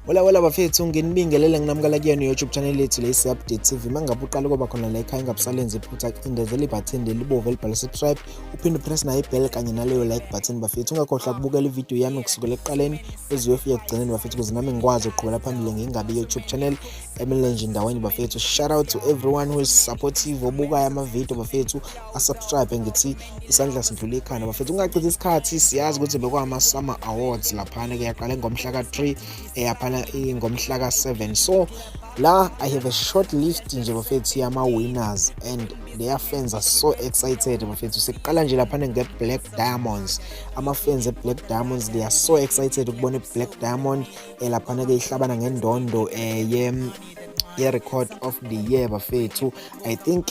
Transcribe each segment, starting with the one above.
Wala bafethu nginibingelele nginamukela kuyona YouTube channel yethu le Update TV. Mangabe uqala kuba khona la ekhaya ngabusalenze iphutha indezela ibutton libove elibhala subscribe uphinde press na ibell kanye naleyo like button bafethu. Ungakhohlwa ukubukela ivideo yami kusukela ekuqaleni uze uyofika ekugcineni bafethu ukuze nami ngikwazi ukuqhubela phambili ngingabe YouTube channel emele nje ndaweni bafethu. Shout out to everyone who is supportive obuka ama-video bafethu asubscribe ngithi isandla sidlula ikhanda bafethu. Ungachithi isikhathi siyazi ukuthi bekwama Summer Awards laphana ke yaqala ngomhla ka3 yaphana ngomhla ka7. So la I have a short list nje bafethu yama winners and their fans are so excited bafethu. Siqala nje laphana ngeBlack Diamonds. Ama fans eBlack Diamonds they are so excited ukubona iBlack Diamond laphana ke ihlabana ngendondo record of the year bafethu. I think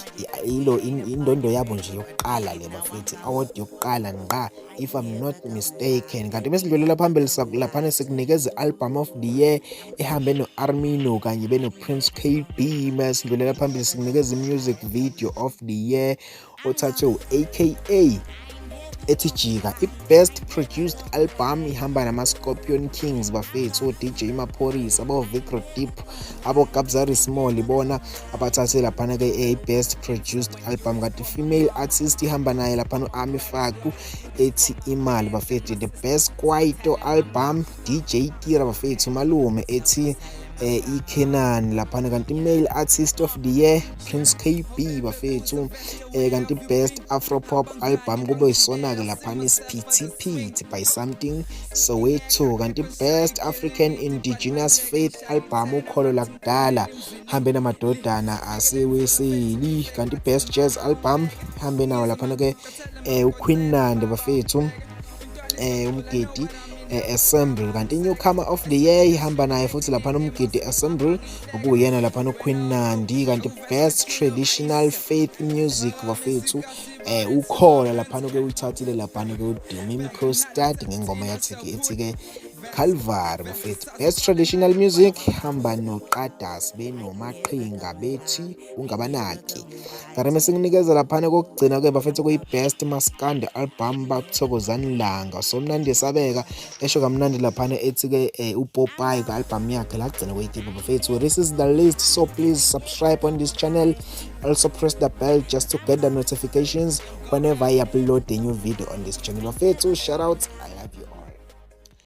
ilo indondo yabo nje yokuqala le bafethu, award yokuqala ngqa if I'm not mistaken. Kanti besidlulela phambili laphana sikunikeza album of the year ehambe noArmino kanye beno Prince KB. Besidlulela phambili sikunikeza music video of the year othathe aka ethi Jika. I-best produced album ihamba nama-Scorpion Kings bafethu, DJ Maphorisa, abo-Vicro Deep, abo-Kabzari Small bona abathathe laphana ke best produced album. Kanti female artist ihamba naye laphana u-Ami Faku ethi Imali bafethu. The best kwaito album DJ Tira bafethu, Malume ethi iKenan laphana. Kanti male artist of the year Prince KB bafethu. Kanti best Afropop album kube isona ke laphana isiphithiphithi by Something Soweto. Kanti best African indigenous faith album ukholo lakudala hambe namadodana aseweseli. Kanti best jazz album hambe nawo laphana ke uQueen Nandi bafethu, umgidi Ensemble. Kanti newcomer of the year ihamba naye futhi laphana umgidi Ensemble okuyena laphana uQueen Nandi. Kanti best traditional faith music bafethu ukhola laphana ke uyithathile laphana ke uDimim Costad ngengoma yathi ke Calvary bafethu. Best traditional music hamba noQadas benomaqhinga bethi ungabanaki. Kanti mesikunikeza laphana kokugcina ke bafethu kuyi-best Maskandi album Bathokozani Langa. So mnandi sabeka esho kamnandi laphana ethi ke uPopeye ka album yakhe lagcina kweyikipa bafethu. This is the list, so please subscribe on this channel, also press the bell just to get the notifications whenever I upload a new video on this channel bafethu. Shout out, I love you.